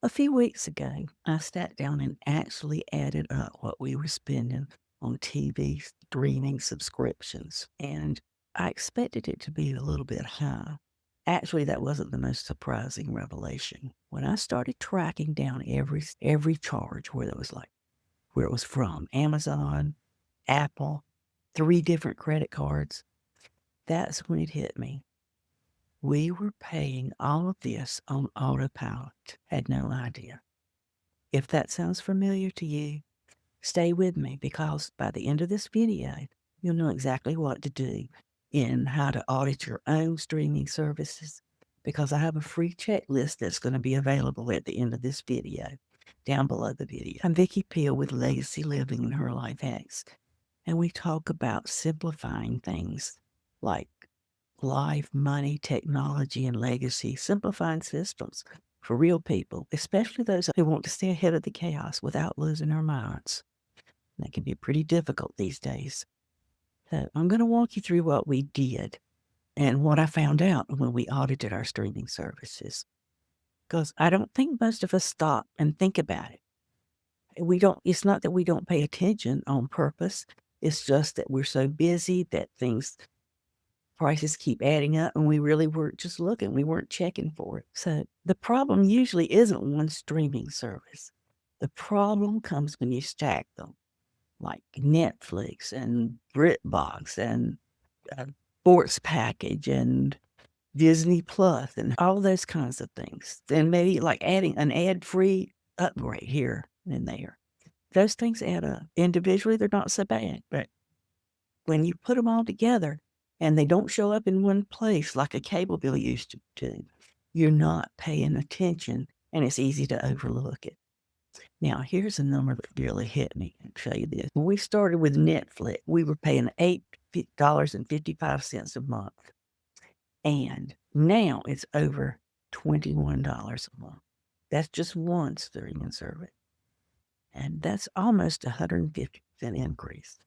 A few weeks ago, I sat down and actually added up what we were spending on TV streaming subscriptions, and I expected it to be a little bit high. Actually, that wasn't the most surprising revelation. When I started tracking down every charge, where it was from, Amazon, Apple, 3 different credit cards, that's when it hit me. We were paying all of this on autopilot. Had no idea. If that sounds familiar to you, stay with me because by the end of this video, you'll know exactly what to do in how to audit your own streaming services because I have a free checklist that's going to be available at the end of this video, down below the video. I'm Vicki Peel with Legacy Living and Her Life Hacks, and we talk about simplifying things like life, money, technology, and legacy, simplifying systems for real people, especially those who want to stay ahead of the chaos without losing their minds. That can be pretty difficult these days. So I'm going to walk you through what we did and what I found out when we audited our streaming services. Because I don't think most of us stop and think about it. It's not that we don't pay attention on purpose. It's just that we're so busy that prices keep adding up and we really weren't just looking. We weren't checking for it. So the problem usually isn't one streaming service. The problem comes when you stack them, like Netflix and BritBox and Sports Package and Disney Plus and all those kinds of things. Then maybe like adding an ad-free upgrade here and there. Those things add up. Individually, they're not so bad, but when you put them all together and they don't show up in one place like a cable bill used to do, you're not paying attention and it's easy to overlook it. Now, here's a number that really hit me. I'll show you this. When we started with Netflix, we were paying $8.55 a month. And now it's over $21 a month. That's just one streaming service. And that's almost a 150% increase.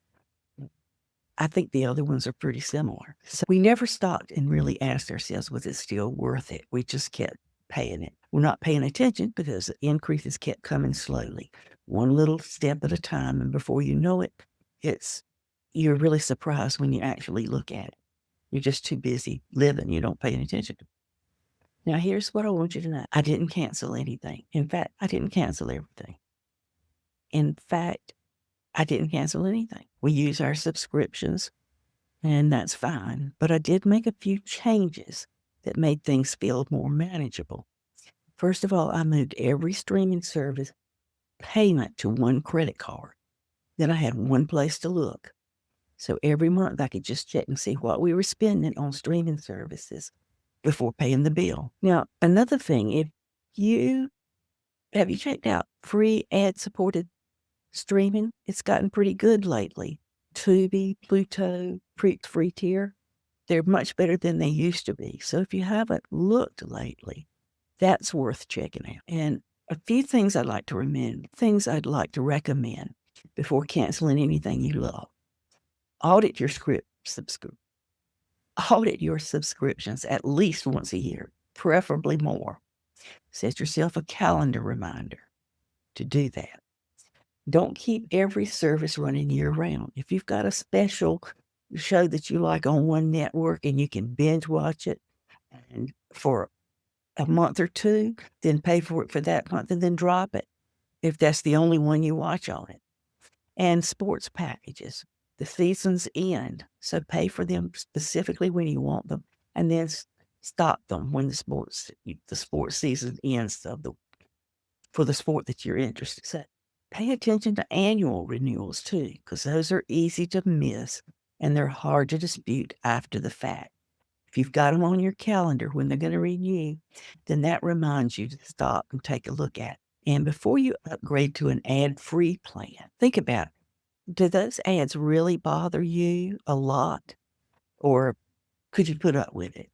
I think the other ones are pretty similar. So we never stopped and really asked ourselves, was it still worth it? We just kept paying it. We're not paying attention because the increases kept coming slowly, one little step at a time. And before you know it, you're really surprised when you actually look at it. You're just too busy living. You don't pay any attention to it. Now, here's what I want you to know. I didn't cancel anything. In fact, I didn't cancel everything. In fact, I didn't cancel anything. We use our subscriptions, and that's fine. But I did make a few changes that made things feel more manageable. First of all, I moved every streaming service payment to one credit card. Then I had one place to look. So every month I could just check and see what we were spending on streaming services before paying the bill. Now, another thing, if you have you checked out free ad-supported streaming? It's gotten pretty good lately. Tubi, Pluto, free tier, they're much better than they used to be. So if you haven't looked lately, that's worth checking out. And a few things I'd like to recommend before canceling anything you love. Audit your subscriptions at least once a year, preferably more. Set yourself a calendar reminder to do that. Don't keep every service running year round. If you've got a special show that you like on one network and you can binge watch it and for a month or two, then pay for it for that month and then drop it if that's the only one you watch on it. And sports packages. The seasons end, so pay for them specifically when you want them and then stop them when the sports season ends for the sport that you're interested in. So pay attention to annual renewals too, because those are easy to miss and they're hard to dispute after the fact. If you've got them on your calendar when they're going to renew, then that reminds you to stop and take a look at it. And before you upgrade to an ad-free plan, think about it. Do those ads really bother you a lot? Or could you put up with it?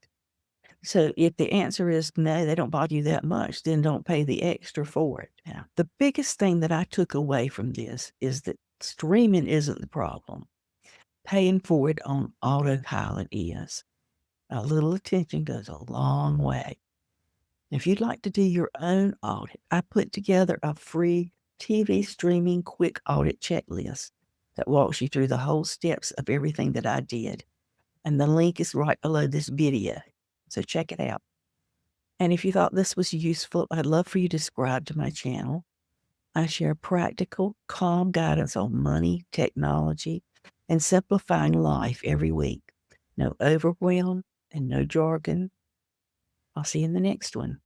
So if the answer is no, they don't bother you that much, then don't pay the extra for it. Now, the biggest thing that I took away from this is that streaming isn't the problem. Paying for it on autopilot is. A little attention goes a long way. If you'd like to do your own audit, I put together a free TV streaming quick audit checklist that walks you through the whole steps of everything that I did. And the link is right below this video. So check it out. And if you thought this was useful, I'd love for you to subscribe to my channel. I share practical, calm guidance on money, technology, and simplifying life every week. No overwhelm and no jargon. I'll see you in the next one.